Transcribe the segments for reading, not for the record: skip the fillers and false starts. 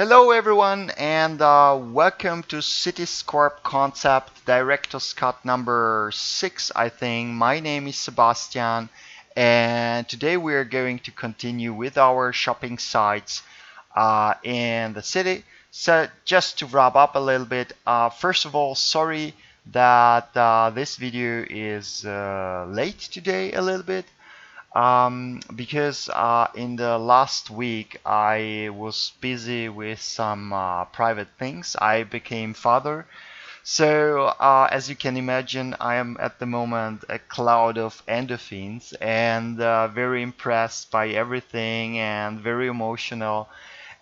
Hello everyone and welcome to Cityscorp Concept Director's Cut number 6, I think. My name is Sebastian and today we are going to continue with our shopping sites in the city. So just to wrap up a little bit, first of all, sorry that this video is late today a little bit. Because in the last week I was busy with some private things. I became father. So as you can imagine, I am at the moment a cloud of endorphins and very impressed by everything and very emotional.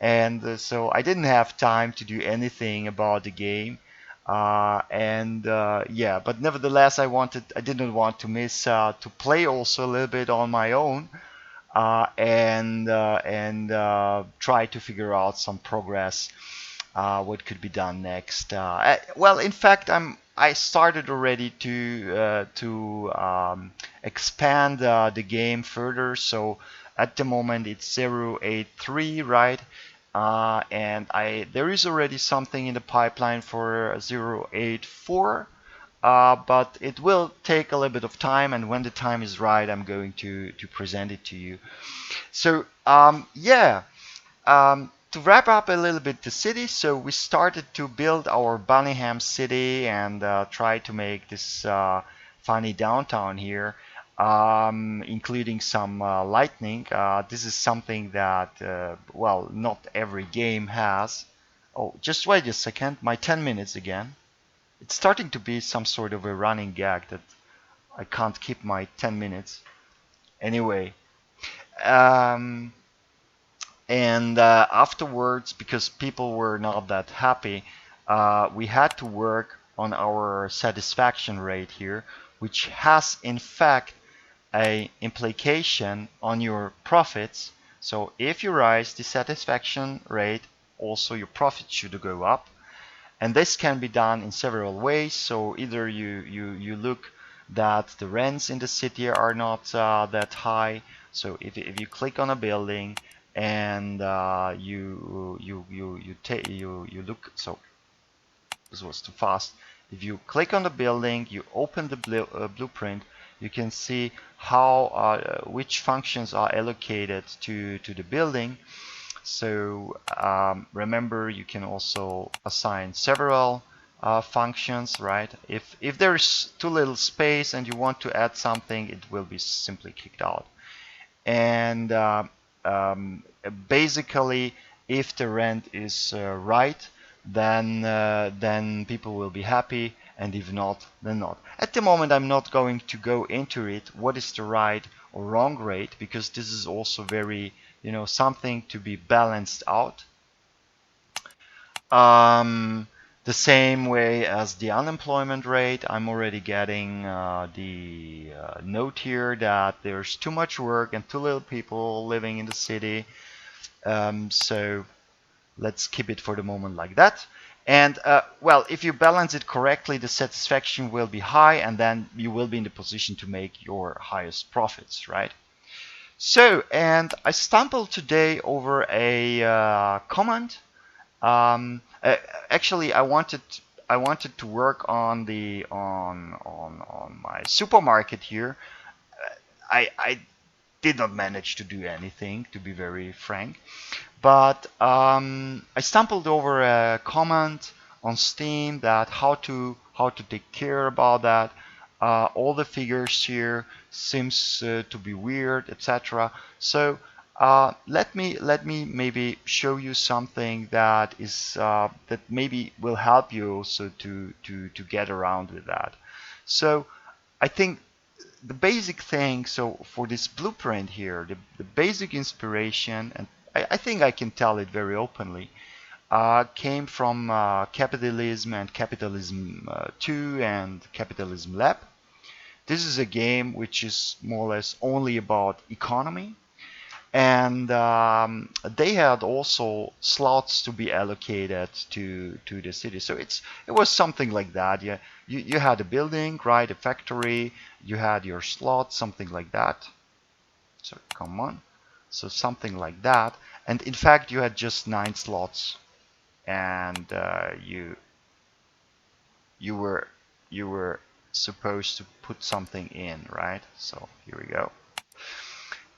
And so I didn't have time to do anything about the game. Yeah, but nevertheless, I didn't want to miss to play also a little bit on my own and try to figure out some progress, what could be done next. Well, in fact, I started already to expand the game further. So at the moment it's 083, right? And there is already something in the pipeline for 084. But it will take a little bit of time, and when the time is right, I'm going to present it to you. So yeah, to wrap up a little bit the city, so we started to build our Bunningham city and try to make this funny downtown here, including some lightning. This is something that, well, not every game has. Oh, just wait a second, my 10 minutes again. It's starting to be some sort of a running gag that I can't keep my 10 minutes. Anyway, um, and afterwards, because people were not that happy, we had to work on our satisfaction rate here, which has in fact a implication on your profits. So if you raise the satisfaction rate, also your profit should go up. And this can be done in several ways. So either you look that the rents in the city are not that high. So if you click on a building and you look, so this was too fast. If you click on the building, you open the blueprint, you can see how which functions are allocated to the building. So remember, you can also assign several functions, right? If there's too little space and you want to add something, it will be simply kicked out. And basically, if the rent is right, then people will be happy, and if not, then not. At the moment, I'm not going to go into it. What is the right or wrong rate? Because this is also very, something to be balanced out. The same way as the unemployment rate, I'm already getting the note here that there's too much work and too little people living in the city. So let's keep it for the moment like that. And well, if you balance it correctly, the satisfaction will be high, and then you will be in the position to make your highest profits, right? So, and I stumbled today over a comment. Um, uh, Actually, I wanted to work on the on my supermarket here. I did not manage to do anything, to be very frank. But I stumbled over a comment on Steam that how to take care about that. All the figures here seems to be weird, etc. So let me maybe show you something that is that maybe will help you also to get around with that. So I think the basic thing, so for this blueprint here, the basic inspiration, and I think I can tell it very openly, came from Capitalism and Capitalism 2 and Capitalism Lab. This is a game which is more or less only about economy, and they had also slots to be allocated to the city. So it was something like that. Yeah, you had a building, right, a factory, you had your slot, something like that. So come on, so something like that. And in fact, you had just 9 slots. and you were supposed to put something in, right? So here we go.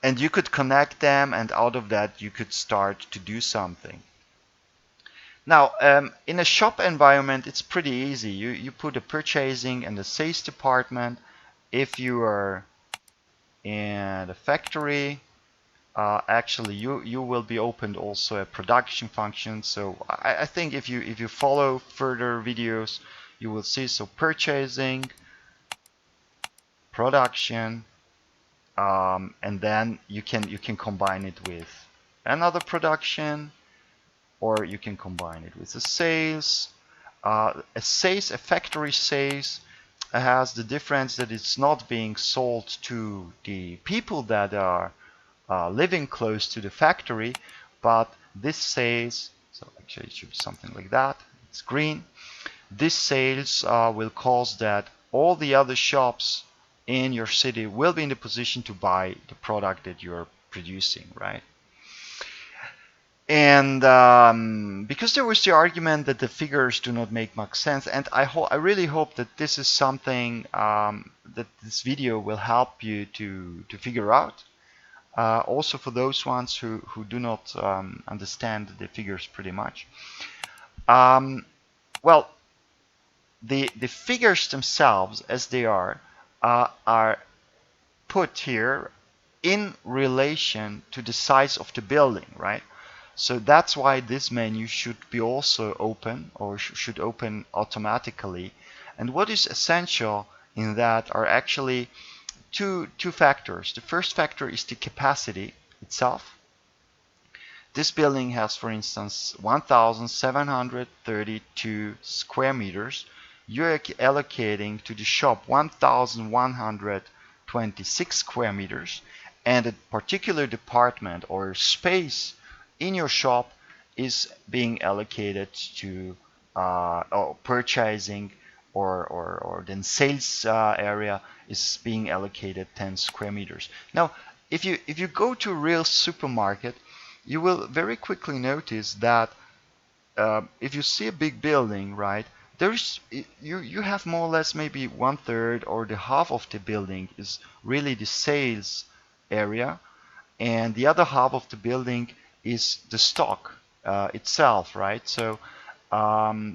And you could connect them, and out of that you could start to do something. Now, in a shop environment, it's pretty easy. You put a purchasing and a sales department. If you are in the factory, actually you will be opened also a production function. So I think if you follow further videos, you will see. So purchasing, production, and then you can combine it with another production, or you can combine it with a sales. A factory sales has the difference that it's not being sold to the people that are living close to the factory, but this sales, so actually it should be something like that, it's green. This sales will cause that all the other shops in your city will be in the position to buy the product that you're producing, right? And because there was the argument that the figures do not make much sense, and I really hope that this is something that this video will help you to figure out. Also for those ones who do not understand the figures pretty much. Well, the figures themselves, as they are put here in relation to the size of the building, right? So that's why this menu should be also open, or should open automatically. And what is essential in that are actually two factors. The first factor is the capacity itself. This building has, for instance, 1,732 square meters. You're allocating to the shop 1,126 square meters, and a particular department or space in your shop is being allocated to purchasing, or then sales area is being allocated 10 square meters. Now, if you go to a real supermarket, you will very quickly notice that if you see a big building, right, you have more or less maybe 1/3 or the half of the building is really the sales area, and the other half of the building is the stock itself, right? So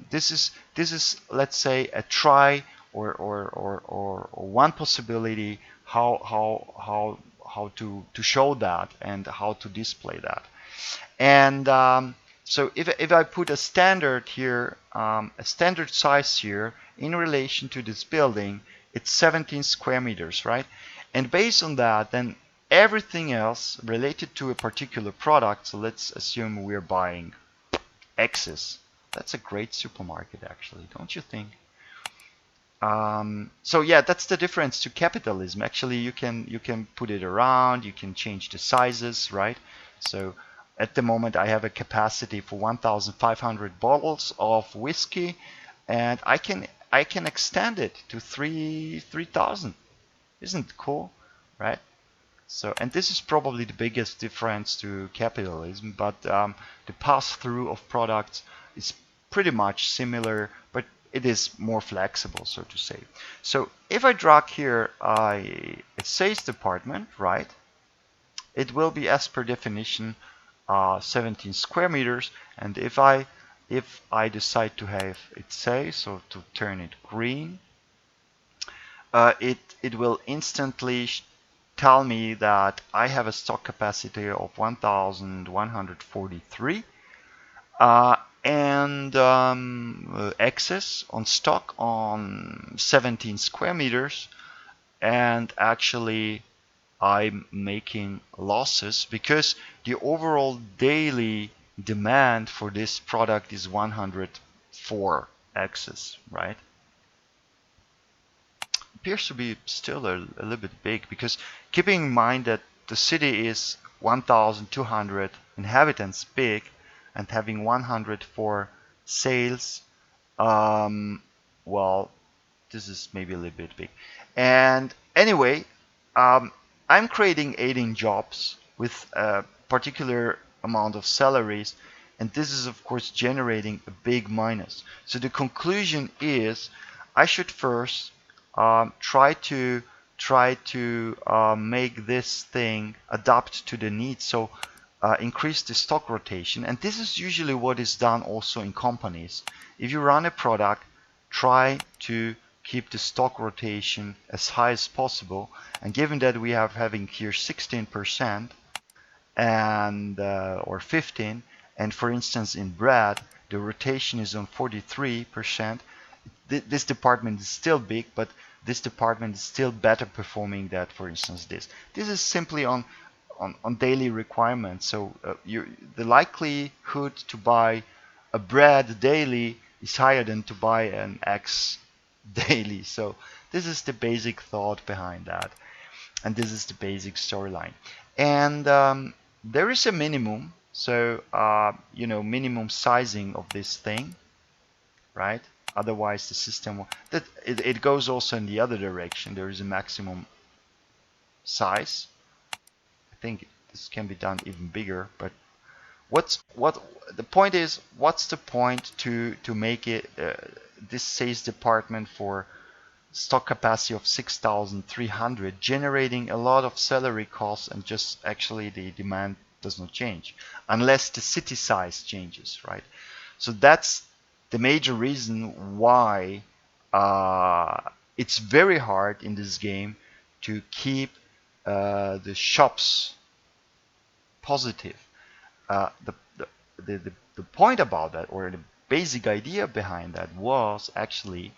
this is let's say a try, or one possibility how to show that and how to display that. And so if I put a standard here, a standard size here in relation to this building, it's 17 square meters, right? And based on that, then everything else related to a particular product, so let's assume we're buying X's. That's a great supermarket, actually, don't you think? So yeah, that's the difference to capitalism. Actually, you can put it around, you can change the sizes, right? So at the moment I have a capacity for 1,500 bottles of whiskey, and I can extend it to 3,000. Isn't it cool, right? So, and this is probably the biggest difference to capitalism, but the pass-through of products is pretty much similar, but it is more flexible, so to say. So if I drag here a sales department, right, it will be, as per definition, 17 square meters. And if I decide to have it say, so to turn it green, it will instantly tell me that I have a stock capacity of 1,143 and excess on stock on 17 square meters, and actually I'm making losses because the overall daily demand for this product is 104 excess, right? Appears to be still a little bit big, because keeping in mind that the city is 1,200 inhabitants big, and having 104 sales, well, this is maybe a little bit big. And anyway, I'm creating 18 jobs with a particular amount of salaries, and this is of course generating a big minus. So the conclusion is I should first try to make this thing adapt to the needs. So increase the stock rotation, and this is usually what is done also in companies. If you run a product, try to keep the stock rotation as high as possible, and given that we are having here 16% and or 15, and for instance in bread the rotation is on 43%, this department is still big, but this department is still better performing than, for instance, this is simply on daily requirements. So the likelihood to buy a bread daily is higher than to buy an eggs daily. So this is the basic thought behind that, and this is the basic storyline. And there is a minimum, so minimum sizing of this thing, right? Otherwise the system that it goes also in the other direction. There is a maximum size. I think this can be done even bigger, but what the point is, what's the point to make it this sales department for stock capacity of 6,300 generating a lot of salary costs, and just actually the demand does not change unless the city size changes, right? So that's the major reason why it's very hard in this game to keep the shops positive. The point about that, or the basic idea behind that, was actually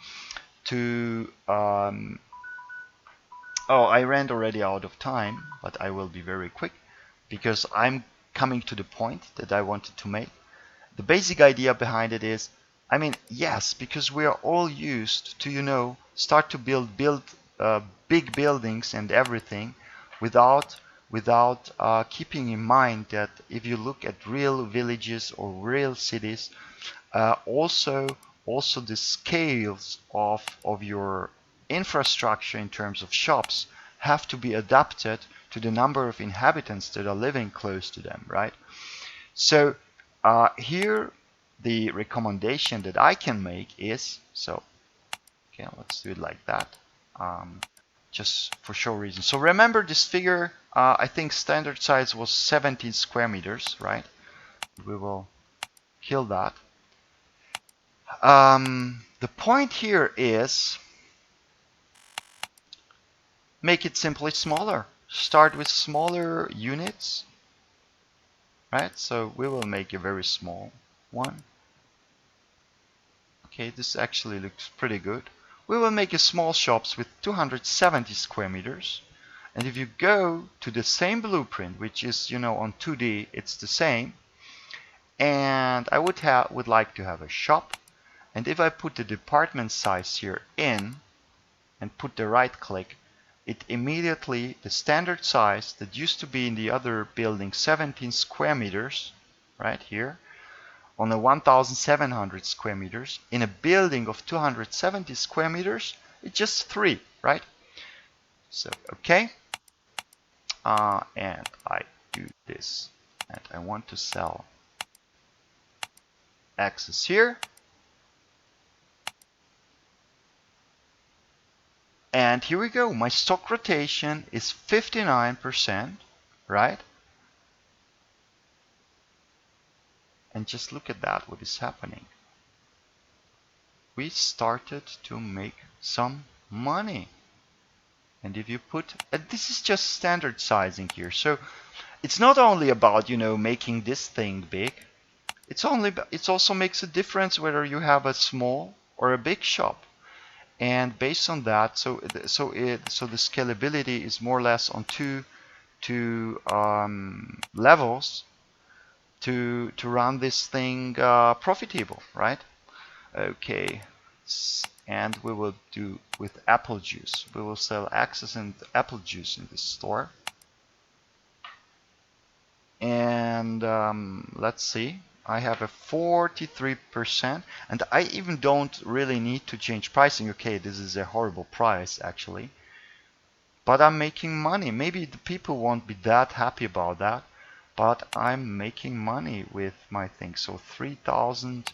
to I ran already out of time, but I will be very quick because I'm coming to the point that I wanted to make. The basic idea behind it is, I mean, yes, because we are all used to, start to build big buildings and everything without keeping in mind that if you look at real villages or real cities, also the scales of your infrastructure in terms of shops have to be adapted to the number of inhabitants that are living close to them, right? So here the recommendation that I can make is, okay, let's do it like that, just for show reasons. So remember this figure, I think standard size was 17 square meters, right? We will kill that. The point here is make it simply smaller. Start with smaller units, right? So we will make a very small one. Okay, this actually looks pretty good. We will make a small shops with 270 square meters. And if you go to the same blueprint, which is, on 2D, it's the same. And I would like to have a shop. And if I put the department size here in and put the right click, it immediately, the standard size that used to be in the other building 17 square meters, right here, on a 1,700 square meters, in a building of 270 square meters, it's just 3, right? So, okay. And I do this, and I want to sell access here. And here we go. My stock rotation is 59%, right? And just look at that, what is happening. We started to make some money. And if you put, this is just standard sizing here. So it's not only about, making this thing big. It also makes a difference whether you have a small or a big shop. And based on that, so the scalability is more or less on two levels to run this thing profitable, right? Okay, and we will do with apple juice. We will sell access and apple juice in this store. And let's see. I have a 43%, and I even don't really need to change pricing. Okay, this is a horrible price actually, but I'm making money. Maybe the people won't be that happy about that, but I'm making money with my thing. So 3,000,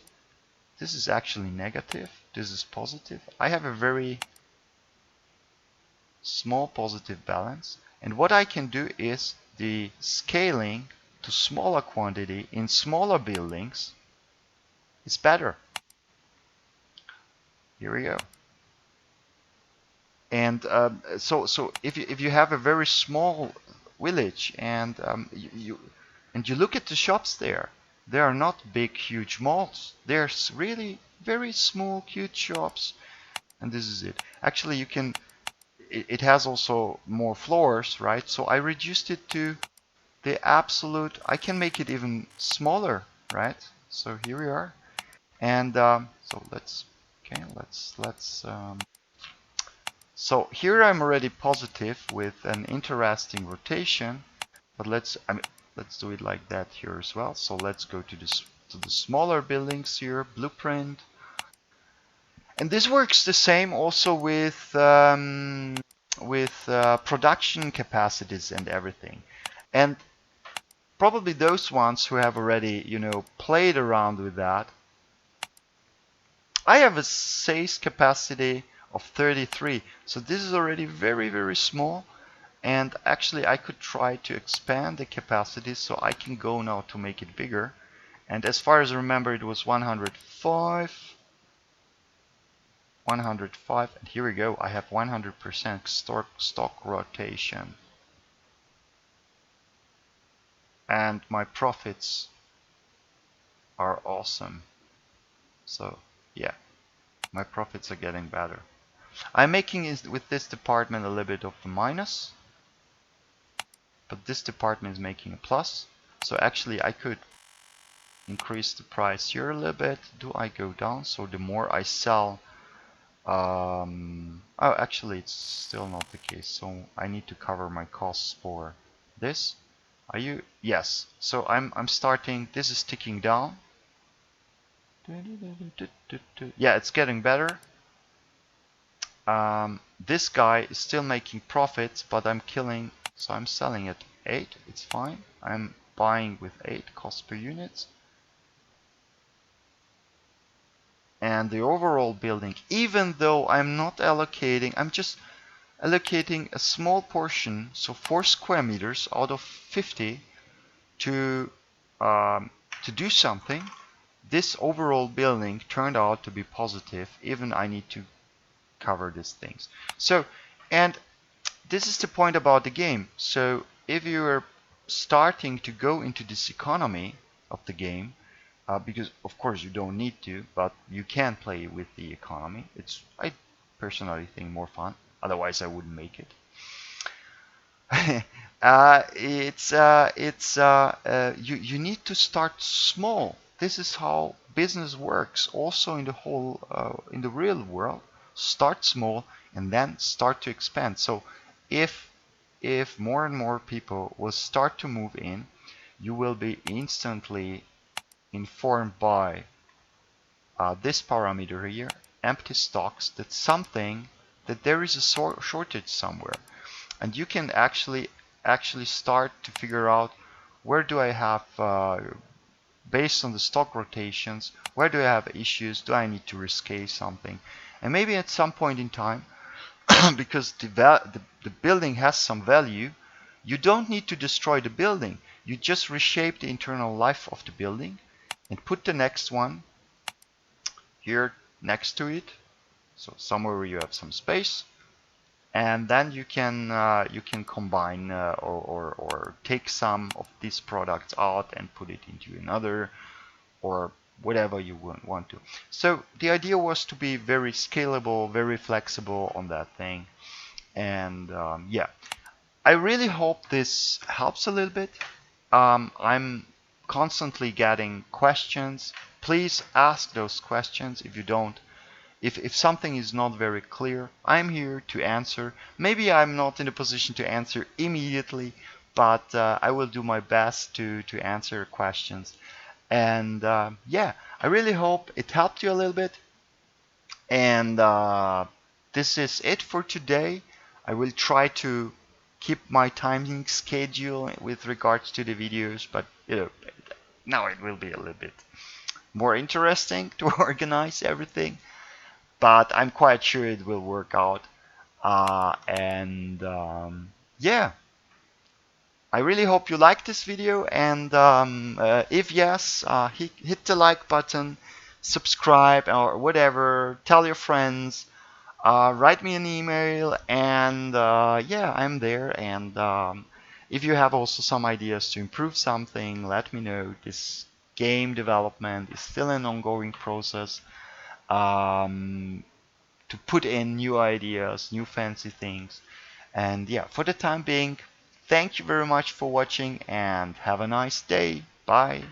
this is actually negative, this is positive. I have a very small positive balance, and what I can do is the scaling to smaller quantity in smaller buildings is better. Here we go. And so if you have a very small village and you look at the shops there, they are not big huge malls. They're really very small cute shops, and this is it. Actually, you can. It has also more floors, right? So I reduced it to the absolute. I can make it even smaller, right? So here we are, and so let's so here I'm already positive with an interesting rotation, but let's do it like that here as well. So let's go to the smaller buildings here, blueprint, and this works the same also with production capacities and everything. And probably those ones who have already played around with that. I have a sales capacity of 33, so this is already very, very small, and actually I could try to expand the capacity so I can go now to make it bigger. And as far as I remember, it was 105, and here we go. I have 100% stock rotation, and my profits are awesome. So yeah, my profits are getting better. I'm making with this department a little bit of a minus, but this department is making a plus. So actually I could increase the price here a little bit. Do I go down? So the more I sell, oh, actually it's still not the case. So I need to cover my costs for this. Are you? Yes. So I'm starting. This is ticking down. Yeah, it's getting better. This guy is still making profits, but I'm killing. So I'm selling at 8. It's fine. I'm buying with 8 cost per unit. And the overall building, even though I'm not allocating, I'm just allocating a small portion, so 4 square meters out of 50 to do something. This overall building turned out to be positive, even I need to cover these things. So, and this is the point about the game. So if you're starting to go into this economy of the game, because of course you don't need to, but you can play with the economy. It's, I personally think, more fun. Otherwise I wouldn't make it. You need to start small. This is how business works. Also in the whole in the real world, start small and then start to expand. So if more and more people will start to move in, you will be instantly informed by this parameter here, empty stocks, that there is a shortage somewhere, and you can actually start to figure out where do I have based on the stock rotations, where do I have issues, do I need to rescale something, and maybe at some point in time because the building has some value, you don't need to destroy the building, you just reshape the internal life of the building and put the next one here next to it, so somewhere where you have some space, and then you can combine or take some of these products out and put it into another, or whatever you want to. So the idea was to be very scalable, very flexible on that thing, and yeah, I really hope this helps a little bit. I'm constantly getting questions. Please ask those questions. If you don't, if something is not very clear, I'm here to answer. Maybe I'm not in a position to answer immediately, but I will do my best to answer questions. And yeah, I really hope it helped you a little bit. And this is it for today. I will try to keep my timing schedule with regards to the videos, but now it will be a little bit more interesting to organize everything. But I'm quite sure it will work out. And yeah, I really hope you like this video, and if yes, hit the like button, subscribe or whatever, tell your friends, write me an email, and yeah, I'm there. And if you have also some ideas to improve something, let me know. This game development is still an ongoing process. To put in new ideas, new fancy things. And yeah, for the time being, thank you very much for watching and have a nice day. Bye.